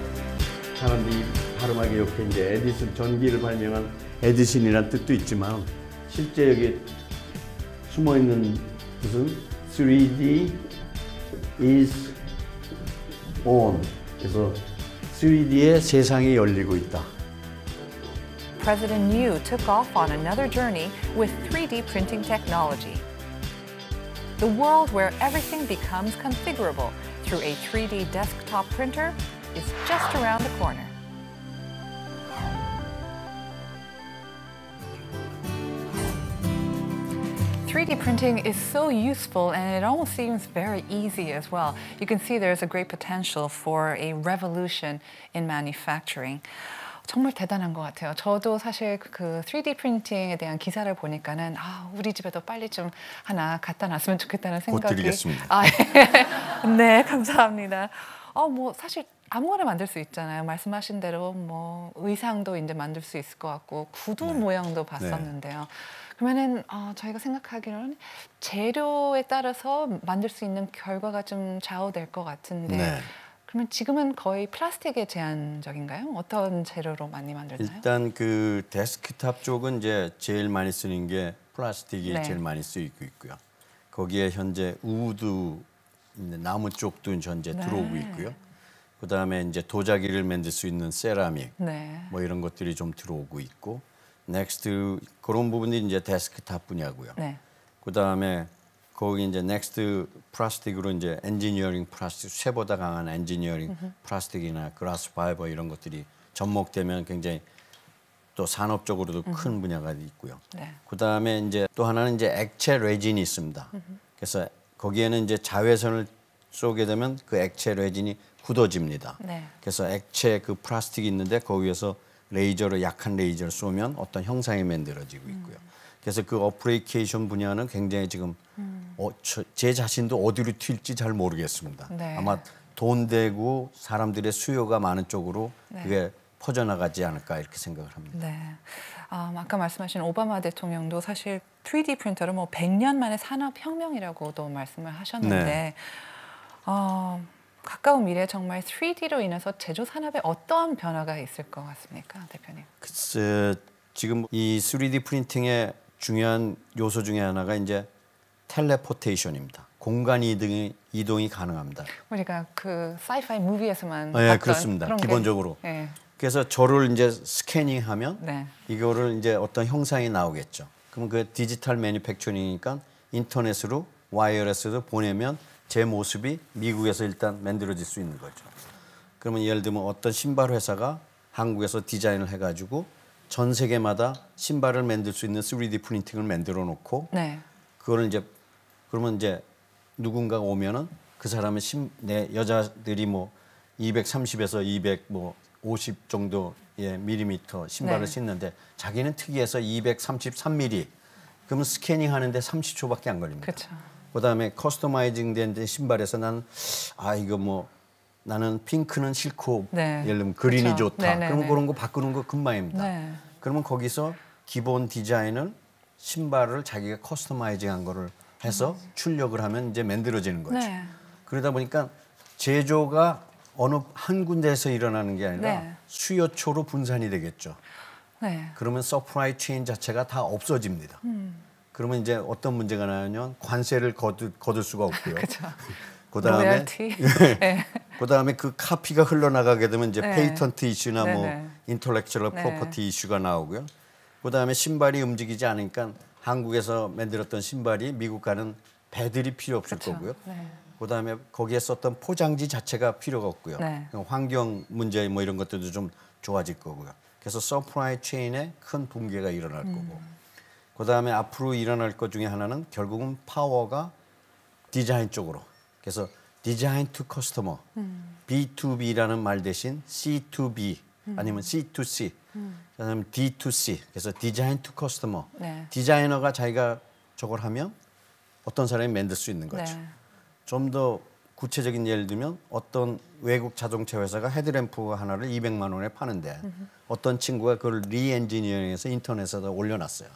사람들이 발음하기 좋게 이제 에디슨 전기를 발명한 에디슨이라는 뜻도 있지만 실제 여기 숨어 있는 뜻은 3D is on. 그래서 3D의 세상이 열리고 있다. President Yu took off on another journey with 3D printing technology. The world where everything becomes configurable through a 3D desktop printer is just around the corner. "3D printing is so useful and it almost seems very easy as well. You can see there's a great potential for a revolution in manufacturing." 정말 대단한 것 같아요. 저도 사실 그 3D 프린팅에 대한 기사를 보니까는 우리 집에도 빨리 좀 하나 갖다 놨으면 좋겠다는 생각이. 곧 드리겠습니다. 네, 감사합니다. 뭐 사실 아무거나 만들 수 있잖아요. 말씀하신 대로 뭐 의상도 이제 만들 수 있을 것 같고 구두 모양도 봤었는데요. 그러면은 저희가 생각하기로는 재료에 따라서 만들 수 있는 결과가 좀 좌우될 것 같은데. 그러면 지금은 거의 플라스틱에 제한적인가요? 어떤 재료로 많이 만들나요? 일단 그 데스크탑 쪽은 이제 제일 많이 쓰는 게 플라스틱이 제일 많이 쓰이고 있고요. 거기에 현재 우드, 나무 쪽도 현재 들어오고 있고요. 그다음에 이제 도자기를 만들 수 있는 세라믹, 뭐 이런 것들이 좀 들어오고 있고, 넥스트 그런 부분이 이제 데스크탑 분야고요. 그다음에 거기 이제 넥스트 플라스틱으로 이제 엔지니어링 플라스틱, 쇠보다 강한 엔지니어링 플라스틱이나 그라스 파이버 이런 것들이 접목되면 굉장히 또 산업적으로도 큰 분야가 있고요. 네. 그다음에 이제 또 하나는 이제 액체 레진이 있습니다. 그래서 거기에는 이제 자외선을 쏘게 되면 그 액체 레진이 굳어집니다. 네. 그래서 액체 그 플라스틱이 있는데 거기에서 레이저로 약한 레이저를 쏘면 어떤 형상이 만들어지고 있고요. 그래서 그 어플리케이션 분야는 굉장히 지금 제 자신도 어디로 튈지 잘 모르겠습니다. 네. 아마 돈 되고 사람들의 수요가 많은 쪽으로 네. 그게 퍼져나가지 않을까 이렇게 생각을 합니다. 네. 아까 말씀하신 오바마 대통령도 사실 3D 프린터를 뭐 100년 만에 산업혁명이라고도 말씀을 하셨는데 네. 가까운 미래에 정말 3D로 인해서 제조 산업에 어떤 변화가 있을 것 같습니까, 대표님? 글쎄, 지금 이 3D 프린팅의 중요한 요소 중에 하나가 이제 텔레포테이션입니다. 공간 이동이 가능합니다. 우리가 그 사이파이 무비에서만 봤던 그렇습니다. 그런 기본적으로. 네. 그래서 저를 이제 스캐닝하면 네. 이거를 이제 어떤 형상이 나오겠죠. 그럼 그 디지털 매니팩처링이니까 인터넷으로 와이어레스로 보내면 제 모습이 미국에서 일단 만들어질 수 있는 거죠. 그러면 예를 들면 어떤 신발 회사가 한국에서 디자인을 해가지고 전 세계마다 신발을 만들 수 있는 3D 프린팅을 만들어 놓고 네. 그거를 이제 그러면 이제 누군가가 오면은 그 사람은 내 여자들이 뭐 230에서 250 정도의 밀리미터 신발을 네. 신는데 자기는 특이해서 233mm 그러면 스캐닝 하는데 30초밖에 안 걸립니다. 그쵸. 그다음에 커스터마이징 된 신발에서 나는 이거 뭐 나는 핑크는 싫고 네. 예를 들면 그린이 그쵸. 좋다. 네네네. 그러면 그런 거 바꾸는 거 금방입니다. 네. 그러면 거기서 기본 디자인을 신발을 자기가 커스터마이징한 거를 해서 출력을 하면 이제 만들어지는 거죠. 네. 그러다 보니까 제조가 어느 한 군데에서 일어나는 게 아니라 네. 수요초로 분산이 되겠죠. 네. 그러면 서프라이 체인 자체가 다 없어집니다. 그러면 이제 어떤 문제가 나냐면 관세를 거둘 수가 없고요. 그다음에 네. 그다음에 그 카피가 흘러나가게 되면 이제 네. 페이턴트 이슈나 네. 뭐 인텔렉츄얼 프로퍼티 이슈가 나오고요. 그다음에 신발이 움직이지 않으니까 한국에서 만들었던 신발이 미국 가는 배들이 필요 없을 그쵸. 거고요. 네. 그다음에 거기에 썼던 포장지 자체가 필요가 없고요. 네. 환경 문제 뭐 이런 것들도 좀 좋아질 거고요. 그래서 서프라이 체인에 큰 붕괴가 일어날 거고. 그다음에 앞으로 일어날 것 중에 하나는 결국은 파워가 디자인 쪽으로. 그래서 디자인 투 커스터머, B2B라는 말 대신 C2B 아니면 C2C, 그다음에 D2C. 그래서 디자인 투 커스터머. 네. 디자이너가 자기가 저걸 하면 어떤 사람이 만들 수 있는 거죠. 네. 좀 더 구체적인 예를 들면 어떤 외국 자동차 회사가 헤드램프 하나를 200만 원에 파는데 어떤 친구가 그걸 리엔지니어링해서 인터넷에다 올려놨어요.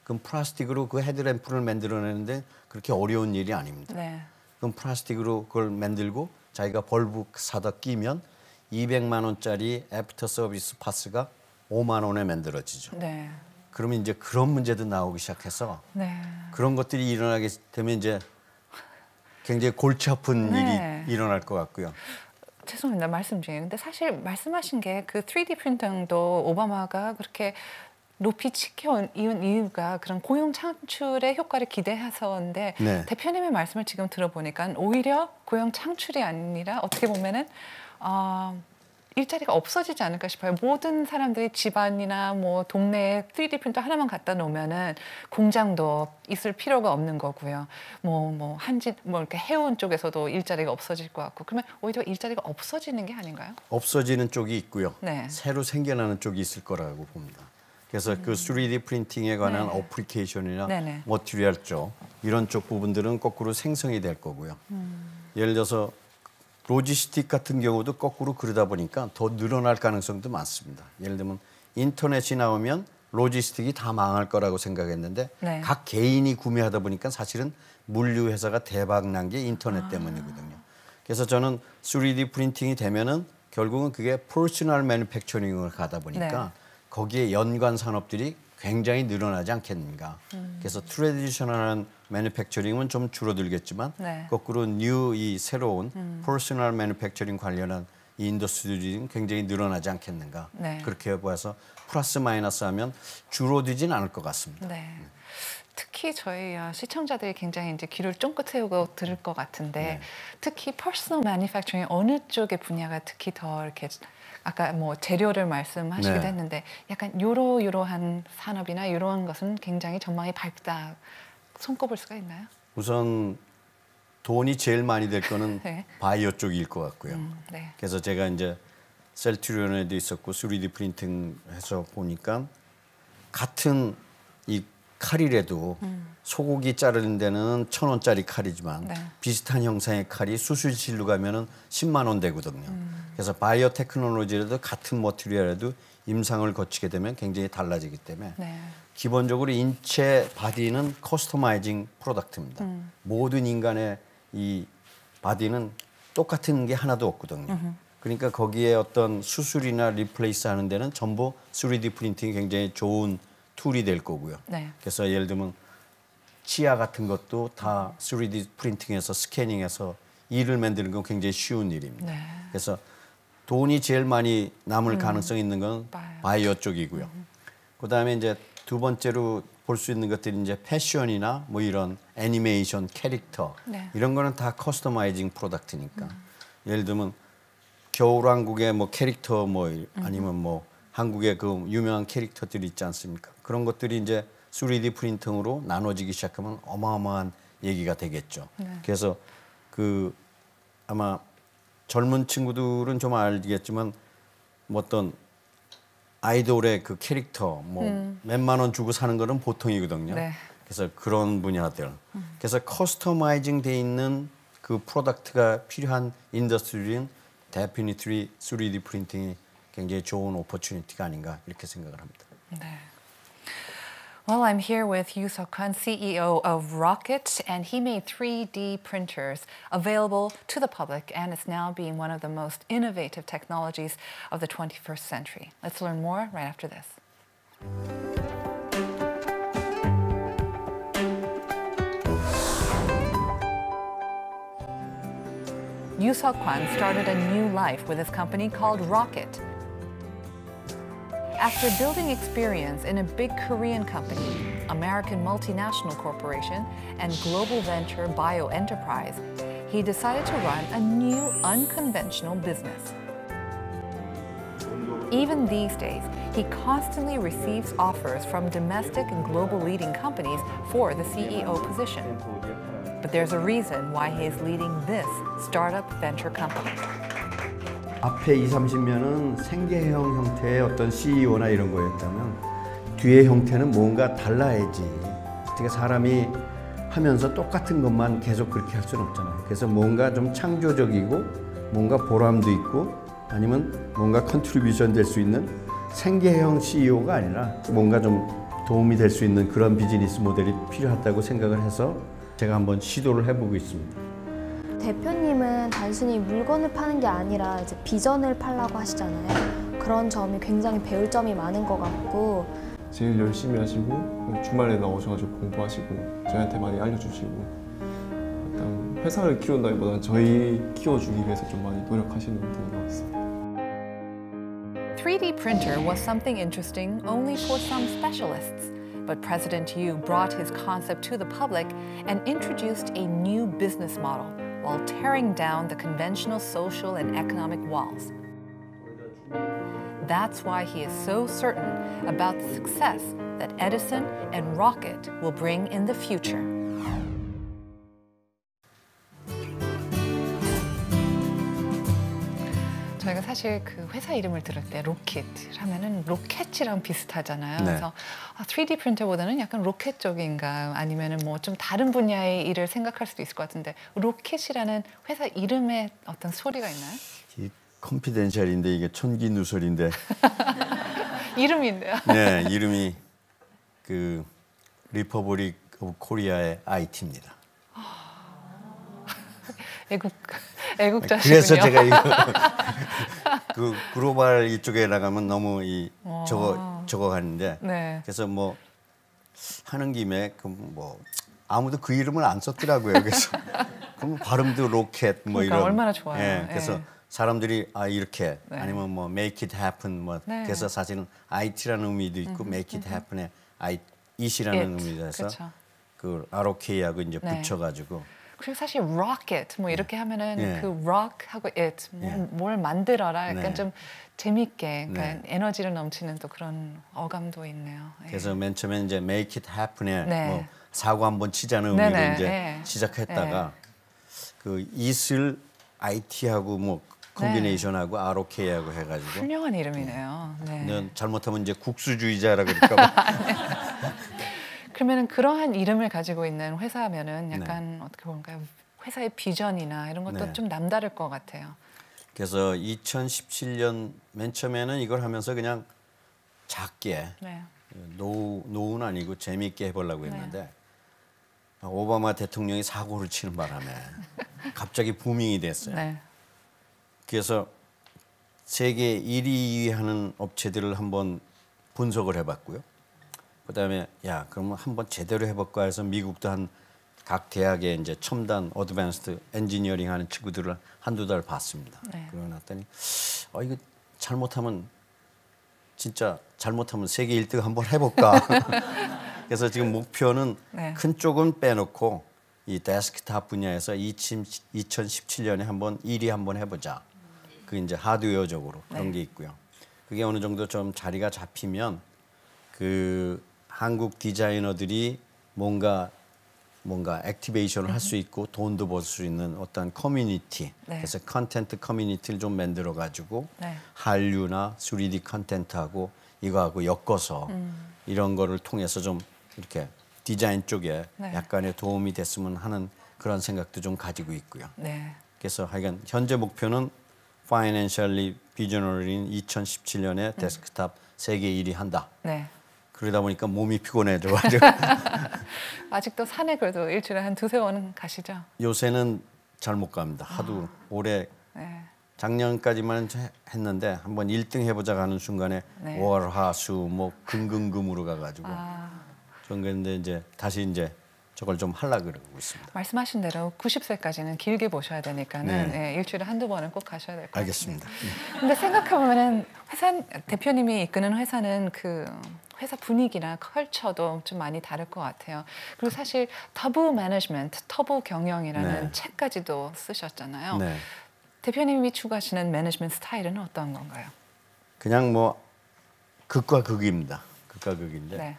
그럼 플라스틱으로 그 헤드램프를 만들어내는데 그렇게 어려운 일이 아닙니다. 네. 그럼 플라스틱으로 그걸 만들고 자기가 벌브 사다 끼면 200만 원짜리 애프터 서비스 파스가 5만 원에 만들어지죠. 네. 그러면 이제 그런 문제도 나오기 시작해서 네. 그런 것들이 일어나게 되면 이제 굉장히 골치 아픈 네. 일이 일어날 것 같고요. 죄송합니다. 말씀 중에. 근데 사실 말씀하신 게 그 3D 프린팅도 오바마가 그렇게 높이 지켜온 이유가 그런 고용 창출의 효과를 기대해서인데 네. 대표님의 말씀을 지금 들어보니까 오히려 고용 창출이 아니라 어떻게 보면은 일자리가 없어지지 않을까 싶어요. 모든 사람들이 집안이나 뭐 동네에 3D 프린터 하나만 갖다 놓으면은 공장도 있을 필요가 없는 거고요. 뭐 이렇게 해운 쪽에서도 일자리가 없어질 것 같고. 그러면 오히려 일자리가 없어지는 게 아닌가요? 없어지는 쪽이 있고요. 네. 새로 생겨나는 쪽이 있을 거라고 봅니다. 그래서 그 3D 프린팅에 관한 네. 어플리케이션이나 네네. 머티리얼 쪽 이런 쪽 부분들은 거꾸로 생성이 될 거고요. 예를 들어서 로지스틱 같은 경우도 거꾸로 그러다 보니까 더 늘어날 가능성도 많습니다. 예를 들면 인터넷이 나오면 로지스틱이 다 망할 거라고 생각했는데 네. 각 개인이 구매하다 보니까 사실은 물류 회사가 대박 난 게 인터넷 때문이거든요. 그래서 저는 3D 프린팅이 되면은 결국은 그게 퍼스널 매니팩처링을 가다 보니까 네. 거기에 연관 산업들이 굉장히 늘어나지 않겠는가. 그래서 트레디셔널한 매니팩처링은 좀 줄어들겠지만 네. 거꾸로 이 새로운 퍼스널 매니팩처링 관련한 이 인더스트리는 굉장히 늘어나지 않겠는가. 네. 그렇게 봐서 플러스 마이너스 하면 줄어들진 않을 것 같습니다. 네. 특히 저희 시청자들이 굉장히 이제 귀를 쫑긋 세우고 들을 것 같은데 네. 특히 퍼스널 매니팩처링 어느 쪽의 분야가 특히 더 이렇게 아까 뭐 재료를 말씀하시기도 네. 했는데 약간 요러한 산업이나 이러한 것은 굉장히 전망이 밝다 손꼽을 수가 있나요? 우선 돈이 제일 많이 될 거는 네. 바이오 쪽일 것 같고요. 네. 그래서 제가 이제 셀트리온에도 있었고 3D 프린팅해서 보니까 같은 이 칼이라도 소고기 자르는 데는 1,000원짜리 칼이지만 네. 비슷한 형상의 칼이 수술실로 가면은 10만 원 되거든요. 그래서 바이오 테크놀로지라도 같은 머티리얼에도 임상을 거치게 되면 굉장히 달라지기 때문에 네. 기본적으로 인체 바디는 커스터마이징 프로덕트입니다. 모든 인간의 이 바디는 똑같은 게 하나도 없거든요. 그러니까 거기에 어떤 수술이나 리플레이스 하는 데는 전부 3D 프린팅이 굉장히 좋은 툴이 될 거고요. 네. 그래서 예를 들면 치아 같은 것도 다 3D 프린팅해서 스캐닝해서 이를 만드는 건 굉장히 쉬운 일입니다. 네. 그래서 돈이 제일 많이 남을 가능성이 있는 건 바이오 쪽이고요. 그다음에 이제 두 번째로 볼 수 있는 것들이 이제 패션이나 뭐 이런 애니메이션, 캐릭터 네. 이런 거는 다 커스터마이징 프로덕트니까 예를 들면 겨울왕국의 뭐 캐릭터 뭐 아니면 뭐 한국의 그 유명한 캐릭터들이 있지 않습니까? 그런 것들이 이제 3D 프린팅으로 나눠지기 시작하면 어마어마한 얘기가 되겠죠. 네. 그래서 그 아마 젊은 친구들은 좀 알겠지만 뭐 어떤 아이돌의 그 캐릭터 뭐 몇만 원 주고 사는 거는 보통이거든요. 네. 그래서 그런 분야들. 그래서 커스터마이징 돼 있는 그 프로덕트가 필요한 인더스트리는 데피니트리 3D 프린팅이 굉장히 좋은 오퍼튜니티가 아닌가 이렇게 생각을 합니다. 네. Well, I'm here with Yoo Seok Kwon, CEO of Rocket, and he made 3D printers available to the public, and it's now being one of the most innovative technologies of the 21st century. Let's learn more right after this. Yoo Seok Kwon started a new life with his company called Rocket. After building experience in a big Korean company, American multinational corporation, and global venture bio-enterprise, he decided to run a new, unconventional business. Even these days, he constantly receives offers from domestic and global leading companies for the CEO position. But there's a reason why he is leading this startup venture company. 앞에 20-30년은 생계형 형태의 어떤 CEO나 이런 거였다면 뒤의 형태는 뭔가 달라야지. 어떻게 사람이 하면서 똑같은 것만 계속 그렇게 할 수는 없잖아요. 그래서 뭔가 좀 창조적이고 뭔가 보람도 있고 아니면 뭔가 컨트리뷰션 될 수 있는 생계형 CEO가 아니라 뭔가 좀 도움이 될 수 있는 그런 비즈니스 모델이 필요하다고 생각을 해서 제가 한번 시도를 해보고 있습니다. 대표님은 단순히 물건을 파는 게 아니라 이제 비전을 팔라고 하시잖아요. 그런 점이 굉장히 배울 점이 많은 것 같고 제일 열심히 하시고 주말에 나오셔가지고 공부하시고 저희한테 많이 알려주시고 일단 회사를 키운다기보다는 저희 키워주기 위해서 좀 많이 노력하시는 분인 것 같습니다. 3D printer was something interesting only for some specialists. But President Yoo brought his concept to the public and introduced a new business model while tearing down the conventional social and economic walls. That's why he is so certain about the success that Edison and Rocket will bring in the future. 저희가 사실 그 회사 이름을 들을 때 로켓 하면은 로켓이랑 비슷하잖아요. 네. 그래서 3D 프린터보다는 약간 로켓 쪽인가 아니면은 뭐 좀 다른 분야의 일을 생각할 수도 있을 것 같은데 로켓이라는 회사 이름에 어떤 소리가 있나요? 이 컨피덴셜인데 이게 천기누설인데 이름인데요. 네, 이름이 그 리퍼블릭 오브 코리아의 IT입니다. 애국자시군요. 그래서 제가 이거 그 글로벌 이쪽에 나가면 너무 저거 하는데 네. 그래서 뭐 하는 김에 그 뭐 아무도 그 이름을 안 썼더라고요. 그래서 그럼 발음도 로켓 뭐 그러니까 이런 얼마나 좋아요. 예, 그래서 네. 사람들이 이렇게 네. 아니면 뭐 make it happen 뭐 네. 그래서 사실은 IT라는 의미도 있고 make it happen의 it이라는 의미도 해서 그쵸. 그 ROK하고 이제 네. 붙여가지고. 그리고 사실 rocket 뭐 이렇게 하면은 네. 그 rock하고 it 뭘 만들어라 약간 네. 좀 재밌게 그러니까 네. 에너지를 넘치는 또 그런 어감도 있네요. 예. 그래서 맨 처음에 이제 make it happen에 네. 뭐 사고 한번 치자는 의미로 네네. 이제 네. 시작했다가 그 it을 IT하고 뭐 컨비네이션하고 ROK하고 해가지고. 훌륭한 이름이네요. 네. 네. 잘못하면 이제 국수주의자라 그럴까봐. 그러면은 그러한 이름을 가지고 있는 회사면은 약간 어떻게 볼까요? 회사의 비전이나 이런 것도 네. 좀 남다를 것 같아요. 그래서 2017년 맨 처음에는 이걸 하면서 그냥 작게 네. 노후는 아니고 재미있게 해보려고 했는데 오바마 대통령이 사고를 치는 바람에 갑자기 부밍이 됐어요. 네. 그래서 세계 1위 하는 업체들을 한번 분석을 해봤고요. 그다음에 야 그러면 한번 제대로 해볼까 해서 미국도 한 각 대학에 이제 첨단 어드밴스드 엔지니어링 하는 친구들을 한두 달 봤습니다. 네. 그러고 났더니 이거 진짜 잘못하면 세계 1등 한번 해볼까. 그래서 지금 목표는 네. 큰 쪽은 빼놓고 이 데스크탑 분야에서 2017년에 한번 1위 한번 해보자. 그 이제 하드웨어적으로 그런 게 있고요. 그게 어느 정도 좀 자리가 잡히면 그 한국 디자이너들이 뭔가 액티베이션을 할 수 있고 돈도 벌 수 있는 어떤 커뮤니티, 그래서 컨텐트 커뮤니티를 좀 만들어 가지고 한류나 3D 컨텐트하고 이거하고 엮어서 이런 거를 통해서 좀 이렇게 디자인 쪽에 약간의 도움이 됐으면 하는 그런 생각도 좀 가지고 있고요. 그래서 하여간 현재 목표는 Financially Visionary인 2017년에 데스크탑 세계 1위 한다. 그러다 보니까 몸이 피곤해져가지고 아직도 산에 그래도 일주일에 한 두세 번은 가시죠? 요새는 잘 못 갑니다. 하도 올해 작년까지만 했는데 한번 1등 해보자 하는 순간에 월, 화, 수, 목, 금으로 가가지고 좀 그런데 이제 다시 이제 저걸 좀 하려고 그러고 있습니다. 말씀하신 대로 90세까지는 길게 보셔야 되니까는 일주일에 한두 번은 꼭 가셔야 될 것 같습니다. 알겠습니다. 근데 생각해보면은 대표님이 이끄는 회사는 그 회사 분위기나 컬처도 좀 많이 다를 것 같아요. 그리고 사실 터보 매니지먼트, 터보 경영이라는 책까지도 쓰셨잖아요. 대표님이 추구하시는 매니지먼트 스타일은 어떤 건가요? 그냥 뭐 극과 극입니다. 극과 극인데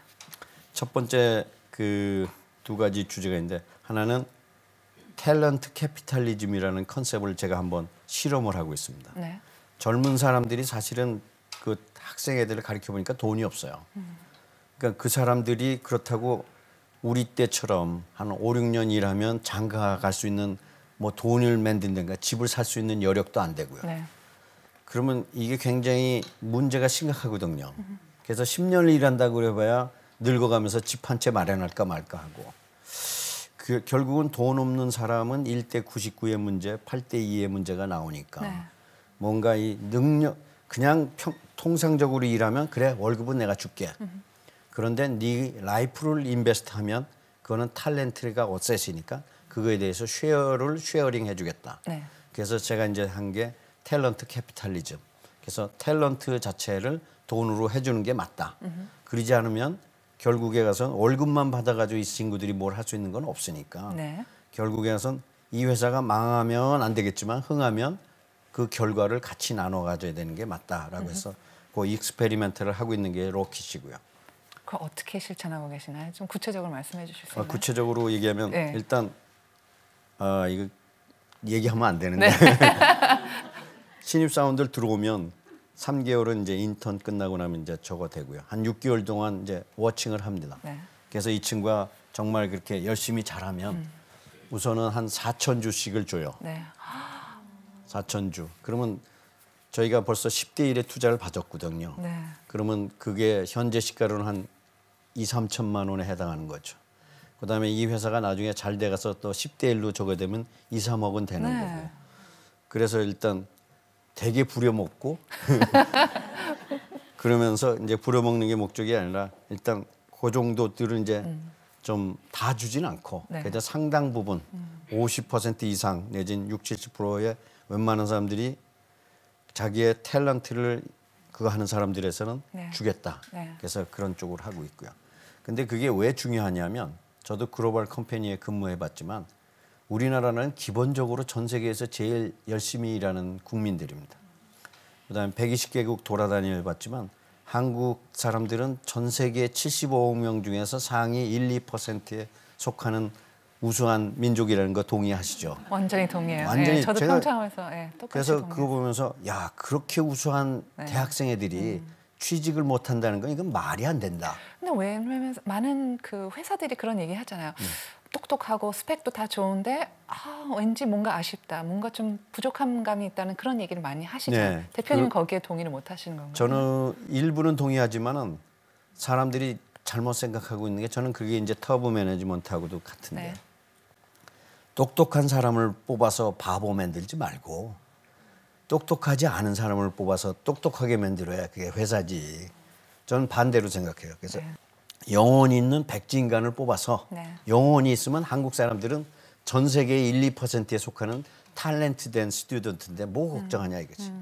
첫 번째 그 두 가지 주제가 있는데 하나는 탤런트 캐피탈리즘이라는 컨셉을 제가 한번 실험을 하고 있습니다. 젊은 사람들이 사실은 그 학생 애들을 가르쳐 보니까 돈이 없어요. 그러니까 그 사람들이 그렇다고 우리 때처럼 한 5, 6년 일하면 장가 갈 수 있는 뭐 돈을 만든다든가 집을 살 수 있는 여력도 안 되고요. 그러면 이게 굉장히 문제가 심각하거든요. 그래서 10년을 일한다고 그래봐야 늙어가면서 집 한 채 마련할까 말까 하고 결국은 돈 없는 사람은 1대 99의 문제, 8대 2의 문제가 나오니까 뭔가 이 능력 그냥 통상적으로 일하면 그래 월급은 내가 줄게. 그런데 네 라이프를 인베스트하면 그거는 탤런트가 어셋이니까 그거에 대해서 쉐어링 해주겠다. 그래서 제가 이제 한 게 탤런트 캐피탈리즘. 그래서 탤런트 자체를 돈으로 해주는 게 맞다. 그러지 않으면 결국에 가서는 월급만 받아가지고 이 친구들이 뭘 할 수 있는 건 없으니까 결국에 가서는 이 회사가 망하면 안 되겠지만 흥하면 그 결과를 같이 나눠 가져야 되는 게 맞다라고 해서 그 익스페리멘트를 하고 있는 게 로킷이고요. 그걸 어떻게 실천하고 계시나요? 좀 구체적으로 말씀해 주실 수 있나요? 구체적으로 얘기하면 일단 이거 얘기하면 안 되는데 신입 사원들 들어오면 3개월은 이제 인턴 끝나고 나면 이제 저거 되고요. 한 6개월 동안 이제 워칭을 합니다. 그래서 이 친구가 정말 그렇게 열심히 잘하면 우선은 한 4,000주씩을 줘요. 4,000주. 그러면 저희가 벌써 10대 1의 투자를 받았거든요. 그러면 그게 현재 시가로는 한 2, 3천만 원에 해당하는 거죠. 그다음에 이 회사가 나중에 잘 돼가서 또 10대 1로 저거 되면 2, 3억은 되는 거고. 그래서 일단 되게 부려먹고 그러면서 이제 부려먹는 게 목적이 아니라 일단 그 정도들은 이제 좀 다 주진 않고 그래도 상당 부분 50% 이상 내지는 60, 70%의 웬만한 사람들이 자기의 탤런트를 그거 하는 사람들에서는 주겠다. 그래서 그런 쪽으로 하고 있고요. 근데 그게 왜 중요하냐면 저도 글로벌 컴퍼니에 근무해봤지만 우리나라는 기본적으로 전 세계에서 제일 열심히 일하는 국민들입니다. 그다음에 120개국 돌아다녀봤지만 한국 사람들은 전 세계 75억 명 중에서 상위 1, 2%에 속하는 우수한 민족이라는 거 동의하시죠? 완전히 동의해요. 완전히 네, 저도 평창에서 똑같이 그래서 동의해요. 그거 보면서 야 그렇게 우수한 네. 대학생 애들이 취직을 못한다는 건 이건 말이 안 된다. 근데 왜냐면 많은 그 회사들이 그런 얘기 하잖아요. 똑똑하고 스펙도 다 좋은데 왠지 뭔가 아쉽다, 뭔가 좀 부족한 감이 있다는 그런 얘기를 많이 하시죠. 네. 대표님은 거기에 동의를 못 하시는 건가요? 저는 일부는 동의하지만은 사람들이 잘못 생각하고 있는 게 저는 그게 이제 터브 매니지먼트하고도 같은데 네. 똑똑한 사람을 뽑아서 바보 만들지 말고 똑똑하지 않은 사람을 뽑아서 똑똑하게 만들어야 그게 회사지. 저는 반대로 생각해요. 그래서 네. 영혼이 있는 백지인간을 뽑아서 네. 영혼이 있으면 한국 사람들은 전 세계의 1, 2%에 속하는 탤런트된 스튜던트인데 뭐 걱정하냐 이거지.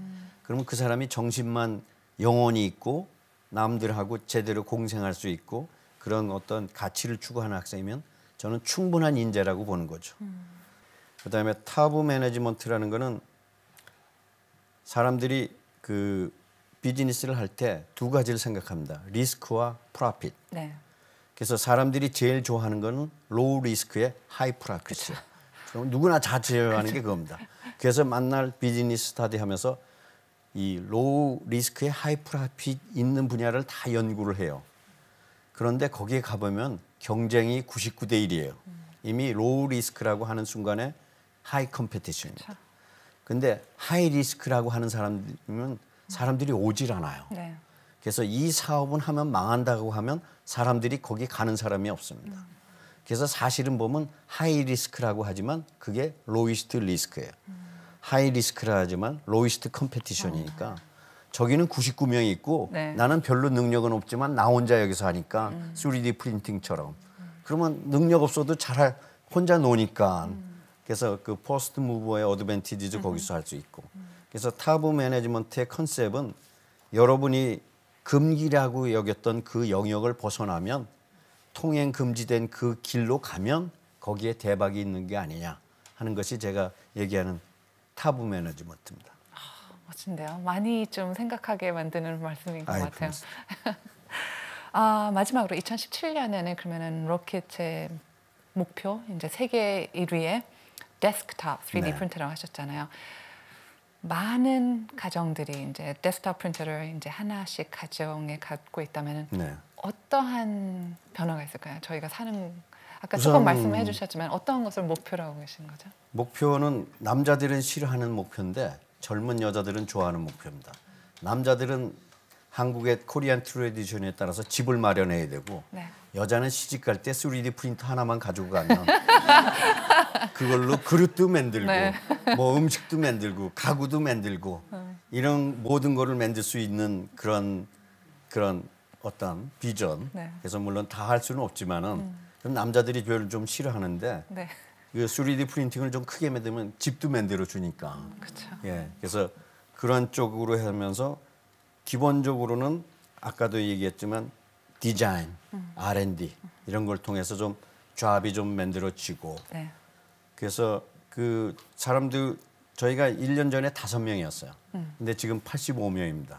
그러면 그 사람이 정신만 영혼이 있고 남들하고 제대로 공생할 수 있고 그런 어떤 가치를 추구하는 학생이면 저는 충분한 인재라고 보는 거죠. 그다음에 타브 매니지먼트라는 거는 사람들이 그 비즈니스를 할 때 두 가지를 생각합니다. 리스크와 프로핏. 네. 그래서 사람들이 제일 좋아하는 거는 로우 리스크에 하이 프로핏이에요. 누구나 다 제어하는 게 그겁니다. 그래서 만날 비즈니스 스타디 하면서 이 로우 리스크에 하이 프로핏 있는 분야를 다 연구를 해요. 그런데 거기에 가보면 경쟁이 99대 1이에요. 이미 로우 리스크라고 하는 순간에 하이 컴피티션입니다. 근데 하이 리스크라고 하는 사람들은 사람들이 오질 않아요. 네. 그래서 이 사업은 하면 망한다고 하면 사람들이 거기 가는 사람이 없습니다. 그래서 사실은 보면 하이 리스크라고 하지만 그게 로이스트 리스크예요. 하이 리스크라 하지만 로이스트 컴피티션이니까 저기는 99명이 있고 네. 나는 별로 능력은 없지만 나 혼자 여기서 하니까 3D 프린팅처럼 그러면 능력 없어도 혼자 노니까 그래서 그 포스트 무버의 어드밴티지도 거기서 할 수 있고 그래서 타브 매니지먼트의 컨셉은 여러분이 금기라고 여겼던 그 영역을 벗어나면 통행 금지된 그 길로 가면 거기에 대박이 있는 게 아니냐 하는 것이 제가 얘기하는 타브 매니지먼트입니다. 멋진데요. 많이 좀 생각하게 만드는 말씀인 것 같아요. 고맙습니다. 마지막으로 2017년에는 그러면은 로켓의 목표 이제 세계 1위의 데스크톱 3D 네. 프린터라고 하셨잖아요. 많은 가정들이 이제 데스크톱 프린터를 이제 하나씩 가정에 갖고 있다면은 네. 어떠한 변화가 있을까요? 저희가 사는 아까 우선 조금 말씀해 주셨지만 어떤 것을 목표로 하고 계신 거죠? 목표는 남자들은 싫어하는 목표인데 젊은 여자들은 좋아하는 목표입니다. 남자들은 한국의 코리안 트레디션에 따라서 집을 마련해야 되고 네. 여자는 시집 갈 때 3D 프린터 하나만 가지고 가면 그걸로 그릇도 만들고 네. 뭐 음식도 만들고 가구도 만들고 이런 모든 거를 만들 수 있는 그런 어떤 비전. 네. 그래서 물론 다 할 수는 없지만은 남자들이 별로 좀 싫어하는데 네. 그 3D 프린팅을 좀 크게 만들면 집도 만들어 주니까. 그렇죠. 예, 그래서 그런 쪽으로 하면서 기본적으로는 아까도 얘기했지만 디자인, R&D 이런 걸 통해서 좀 잡이 좀 만들어지고. 네. 그래서 그 사람들 저희가 1년 전에 5명이었어요. 근데 지금 85명입니다.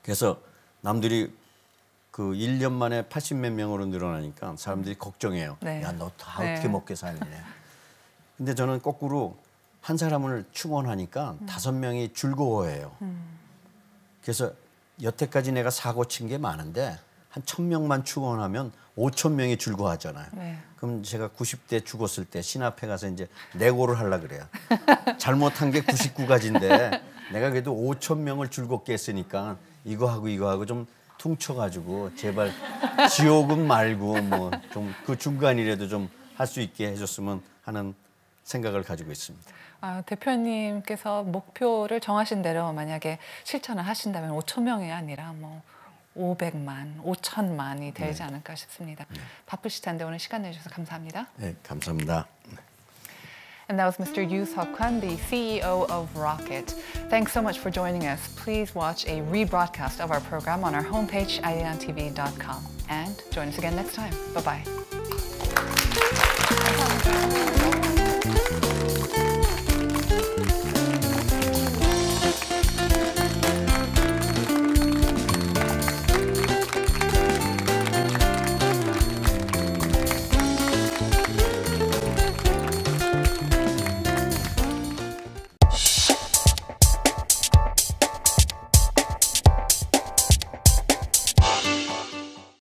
그래서 남들이 그 1년 만에 80몇 명으로 늘어나니까 사람들이 걱정해요. 네. 야, 너 다 네. 어떻게 먹게 살래? 근데 저는 거꾸로 한 사람을 충원하니까 5명이 즐거워해요. 그래서 여태까지 내가 사고 친 게 많은데 한 1,000명만 충원하면 5,000명이 즐거워하잖아요. 네. 그럼 제가 90대 죽었을 때 신 앞에 가서 이제 내고를 하려고 그래요. 잘못한 게 99가지인데 내가 그래도 5,000명을 즐겁게 했으니까 이거 하고 좀 퉁쳐가지고 제발 지옥은 말고 뭐 좀 그 중간이라도 좀 할 수 있게 해줬으면 하는 생각을 가지고 있습니다. 대표님께서 목표를 정하신 대로 만약에 실천을 하신다면 5,000명이 아니라 뭐 500만, 5,000만이 되지 네. 않을까 싶습니다. 바쁘실 텐데 오늘 시간 내주셔서 감사합니다. 네, 감사합니다. And that was Mr. Yoo Seok Kwon, the CEO of Rocket. Thanks so much for joining us. Please watch a rebroadcast of our program on our homepage, aeontv.com. And join us again next time. Bye-bye.